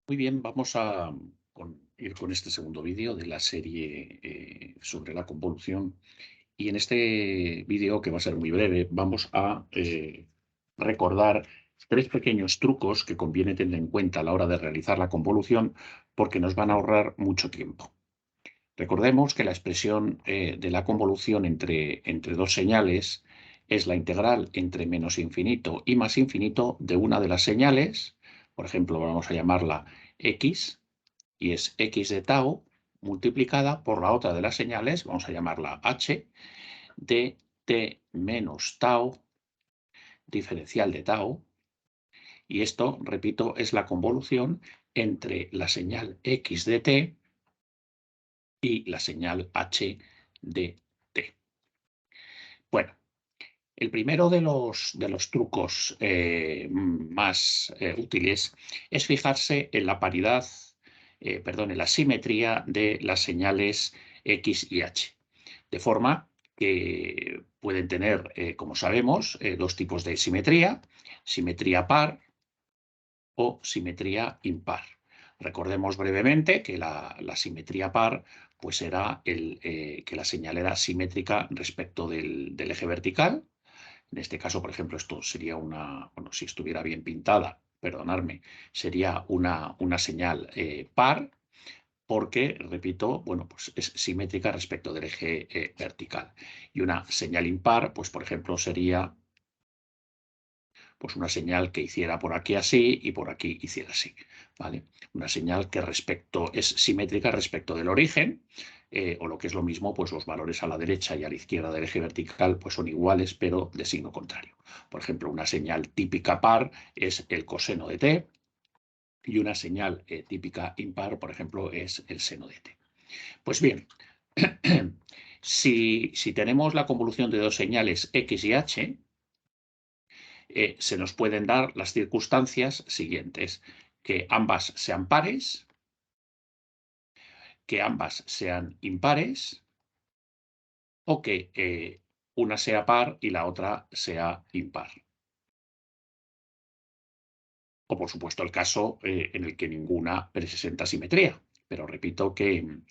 Muy bien, vamos a ir con este segundo vídeo de la serie sobre la convolución. Y en este vídeo, que va a ser muy breve, vamos a recordar tres pequeños trucos que conviene tener en cuenta a la hora de realizar la convolución porque nos van a ahorrar mucho tiempo. Recordemos que la expresión de la convolución entre dos señales es la integral entre menos infinito y más infinito de una de las señales. Por ejemplo, vamos a llamarla x, y es x de tau multiplicada por la otra de las señales, vamos a llamarla h, de t menos tau, diferencial de tau. Y esto, repito, es la convolución entre la señal x de t y la señal h de t. Bueno, el primero de los trucos más útiles es fijarse en la paridad, perdón, en la simetría de las señales x y h. De forma que pueden tener, como sabemos, dos tipos de simetría: simetría par o simetría impar. Recordemos brevemente que la simetría par pues era que la señal era simétrica respecto del eje vertical. En este caso, por ejemplo, esto sería bueno, si estuviera bien pintada, perdonadme, sería una señal par, porque, repito, bueno, pues es simétrica respecto del eje vertical. Y una señal impar, pues por ejemplo, sería pues una señal que hiciera por aquí así y por aquí hiciera así, ¿vale? Una señal que es simétrica respecto del origen, o lo que es lo mismo, pues los valores a la derecha y a la izquierda del eje vertical pues son iguales, pero de signo contrario. Por ejemplo, una señal típica par es el coseno de t, y una señal típica impar, por ejemplo, es el seno de t. Pues bien, si tenemos la convolución de dos señales x y h, se nos pueden dar las circunstancias siguientes: que ambas sean pares, que ambas sean impares, o que una sea par y la otra sea impar. O, por supuesto, el caso en el que ninguna presenta simetría. Pero repito que en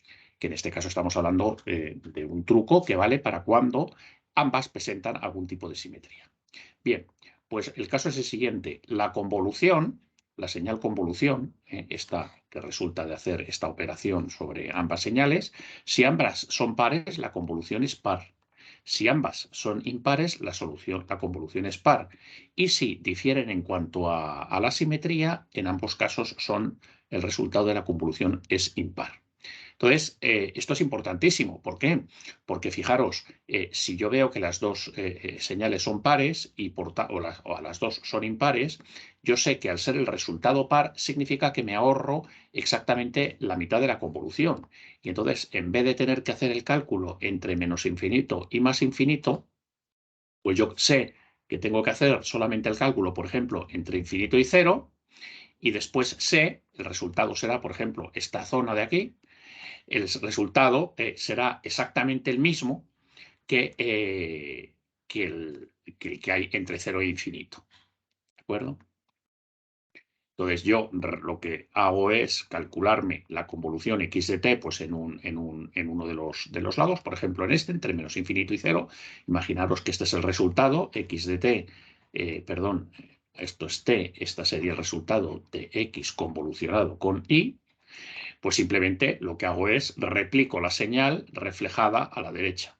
este caso estamos hablando de un truco que vale para cuando ambas presentan algún tipo de simetría. Bien, pues el caso es el siguiente: la convolución, la señal convolución, esta que resulta de hacer esta operación sobre ambas señales, si ambas son pares, la convolución es par. Si ambas son impares, la convolución es par. Y si difieren en cuanto a la simetría, en ambos casos el resultado de la convolución es impar. Entonces, esto es importantísimo. ¿Por qué? Porque fijaros, si yo veo que las dos señales son pares o a las dos son impares, yo sé que al ser el resultado par significa que me ahorro exactamente la mitad de la convolución. Y entonces, en vez de tener que hacer el cálculo entre menos infinito y más infinito, pues yo sé que tengo que hacer solamente el cálculo, por ejemplo, entre infinito y cero, y después el resultado será, por ejemplo, esta zona de aquí. El resultado será exactamente el mismo que, que hay entre 0 e infinito. ¿De acuerdo? Entonces yo lo que hago es calcularme la convolución x de t pues en uno de los lados, por ejemplo en este, entre menos infinito y 0. Imaginaros que este es el resultado, x de t, perdón, esto es t, este sería el resultado de x convolucionado con y. Pues simplemente lo que hago es replico la señal reflejada a la derecha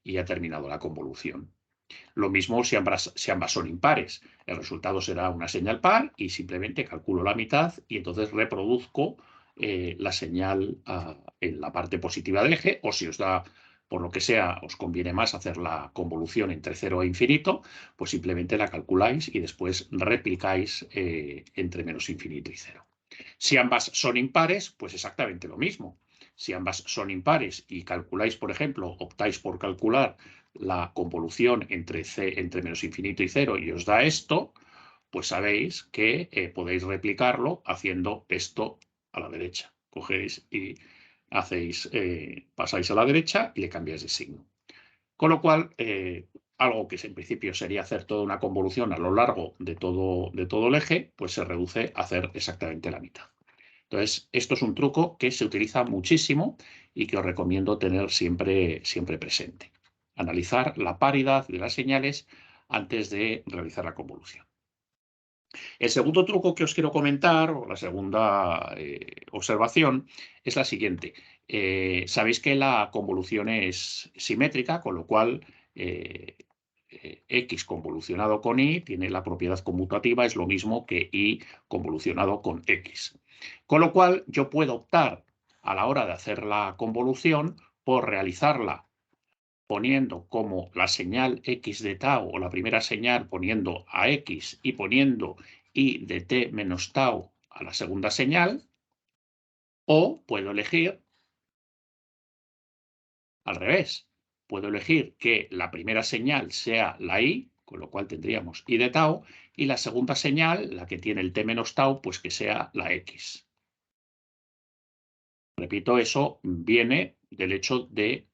y ha terminado la convolución. Lo mismo si ambas son impares. El resultado será una señal par y simplemente calculo la mitad y entonces reproduzco la señal en la parte positiva del eje, o si os da, por lo que sea, os conviene más hacer la convolución entre 0 e infinito, pues simplemente la calculáis y después replicáis entre menos infinito y 0. Si ambas son impares, pues exactamente lo mismo. Si ambas son impares y calculáis, por ejemplo, optáis por calcular la convolución entre menos infinito y 0 y os da esto, pues sabéis que podéis replicarlo haciendo esto a la derecha. Cogéis y pasáis a la derecha y le cambiáis de signo. Con lo cual, algo que en principio sería hacer toda una convolución a lo largo de todo el eje, pues se reduce a hacer exactamente la mitad. Entonces, esto es un truco que se utiliza muchísimo y que os recomiendo tener siempre, siempre presente. Analizar la paridad de las señales antes de realizar la convolución. El segundo truco que os quiero comentar, o la segunda observación, es la siguiente. Sabéis que la convolución es simétrica, con lo cual X convolucionado con Y tiene la propiedad conmutativa, es lo mismo que Y convolucionado con X. Con lo cual yo puedo optar a la hora de hacer la convolución por realizarla poniendo como la señal x de tau o la primera señal poniendo a x y poniendo y de t menos tau a la segunda señal, o puedo elegir al revés. Puedo elegir que la primera señal sea la y, con lo cual tendríamos y de tau, y la segunda señal, la que tiene el t menos tau, pues que sea la x. Repito, eso viene del hecho de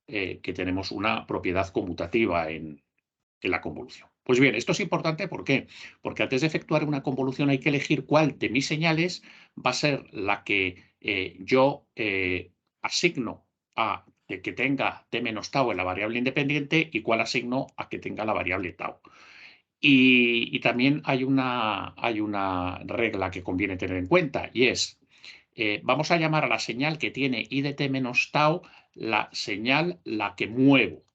que tenemos una propiedad conmutativa en la convolución. Pues bien, esto es importante, ¿por qué? Porque antes de efectuar una convolución hay que elegir cuál de mis señales va a ser la que yo asigno a que tenga t menos tau en la variable independiente y cuál asigno a que tenga la variable tau. Y también hay una regla que conviene tener en cuenta, y es, vamos a llamar a la señal que tiene i de t menos tau la señal la que muevo.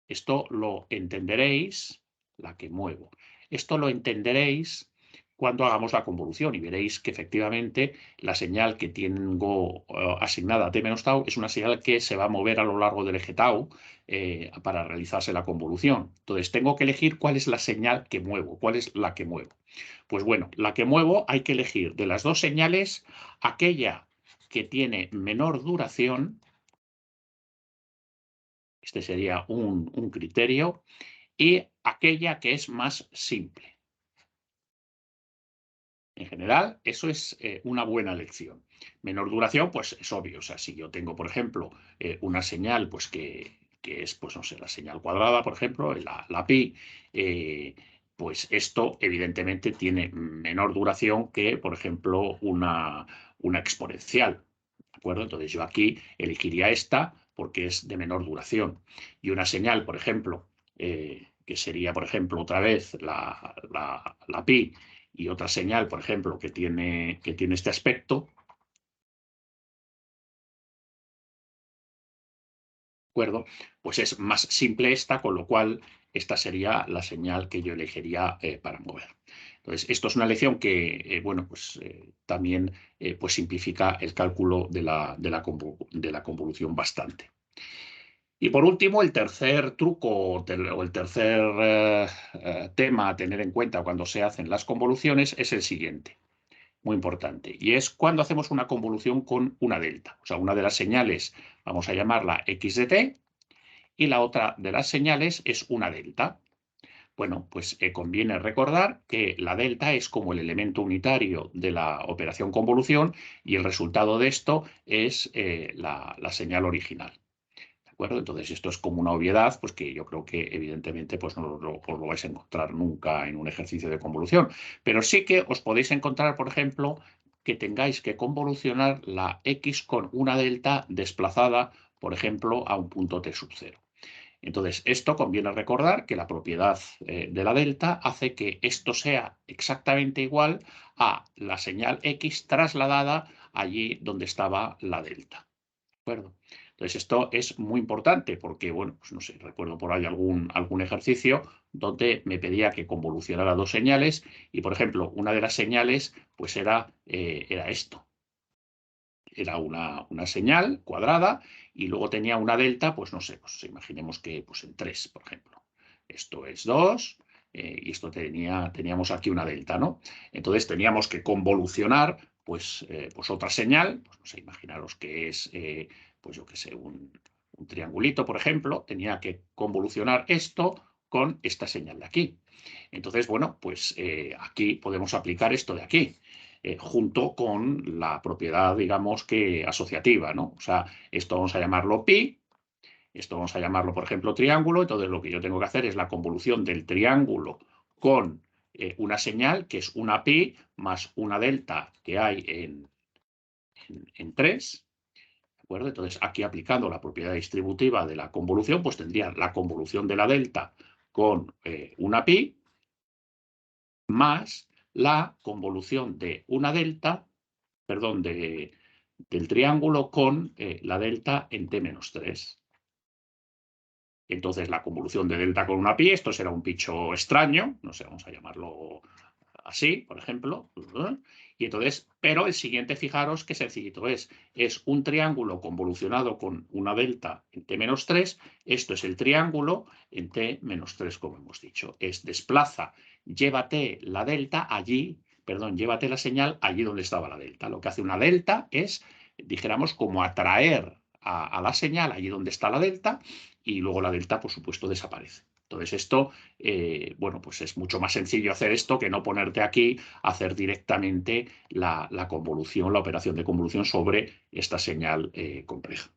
Esto lo entenderéis, la que muevo. Esto lo entenderéis cuando hagamos la convolución y veréis que efectivamente la señal que tengo asignada a t menos tau es una señal que se va a mover a lo largo del eje tau para realizarse la convolución. Entonces tengo que elegir cuál es la señal que muevo, cuál es la que muevo. Pues bueno, la que muevo hay que elegir de las dos señales aquella que tiene menor duración. Este sería un criterio, y aquella que es más simple. En general, eso es una buena elección. Menor duración, pues es obvio. O sea, si yo tengo, por ejemplo, una señal pues que es, pues no sé, la señal cuadrada, por ejemplo, la pi, pues esto evidentemente tiene menor duración que, por ejemplo, una exponencial. ¿De acuerdo? Entonces yo aquí elegiría esta porque es de menor duración. Y una señal, por ejemplo, que sería, por ejemplo, otra vez la pi, y otra señal, por ejemplo, que tiene este aspecto, ¿de acuerdo? Pues es más simple esta, con lo cual esta sería la señal que yo elegiría para mover. Entonces, esto es una lección que, bueno, pues también pues simplifica el cálculo de la convolución bastante. Y por último, el tercer truco o el tercer tema a tener en cuenta cuando se hacen las convoluciones es el siguiente. Muy importante, y es cuando hacemos una convolución con una delta. O sea, una de las señales vamos a llamarla x de t y la otra de las señales es una delta. Bueno, pues conviene recordar que la delta es como el elemento unitario de la operación convolución y el resultado de esto es la señal original. ¿De acuerdo? Entonces, esto es como una obviedad, pues que yo creo que evidentemente pues no os lo vais a encontrar nunca en un ejercicio de convolución. Pero sí que os podéis encontrar, por ejemplo, que tengáis que convolucionar la x con una delta desplazada, por ejemplo, a un punto t sub 0. Entonces, esto conviene recordar que la propiedad de la delta hace que esto sea exactamente igual a la señal x trasladada allí donde estaba la delta. ¿De acuerdo? Entonces, esto es muy importante porque, bueno, pues no sé, recuerdo por ahí algún ejercicio donde me pedía que convolucionara dos señales y, por ejemplo, una de las señales pues era esto. Era una señal cuadrada y luego tenía una delta, pues no sé, pues imaginemos que pues en 3, por ejemplo. Esto es 2 y esto teníamos aquí una delta, ¿no? Entonces teníamos que convolucionar pues otra señal, pues no sé, imaginaros que es, pues yo qué sé, un triangulito, por ejemplo, tenía que convolucionar esto con esta señal de aquí. Entonces, bueno, pues aquí podemos aplicar esto de aquí. Junto con la propiedad, digamos, que asociativa, ¿no? O sea, esto vamos a llamarlo pi, esto vamos a llamarlo, por ejemplo, triángulo, entonces lo que yo tengo que hacer es la convolución del triángulo con una señal que es una pi más una delta que hay en 3. ¿De acuerdo? Entonces, aquí aplicando la propiedad distributiva de la convolución, pues tendría la convolución de la delta con una pi más la convolución de una delta, perdón, del triángulo con la delta en t-3. Entonces, la convolución de delta con una pi, esto será un bicho extraño, no sé, vamos a llamarlo así, por ejemplo. Y entonces, pero el siguiente, fijaros qué sencillito es un triángulo convolucionado con una delta en t-3. Esto es el triángulo en t-3, como hemos dicho. Es desplaza, llévate la delta allí, perdón, llévate la señal allí donde estaba la delta. Lo que hace una delta es, dijéramos, como atraer a la señal allí donde está la delta, y luego la delta, por supuesto, desaparece. Entonces esto, bueno, pues es mucho más sencillo hacer esto que no ponerte aquí a hacer directamente la convolución, la operación de convolución sobre esta señal compleja.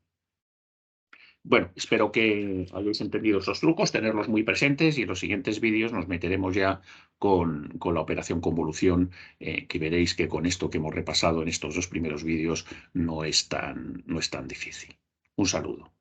Bueno, espero que hayáis entendido esos trucos, tenerlos muy presentes, y en los siguientes vídeos nos meteremos ya con la operación convolución, que veréis que con esto que hemos repasado en estos dos primeros vídeos no es tan difícil. Un saludo.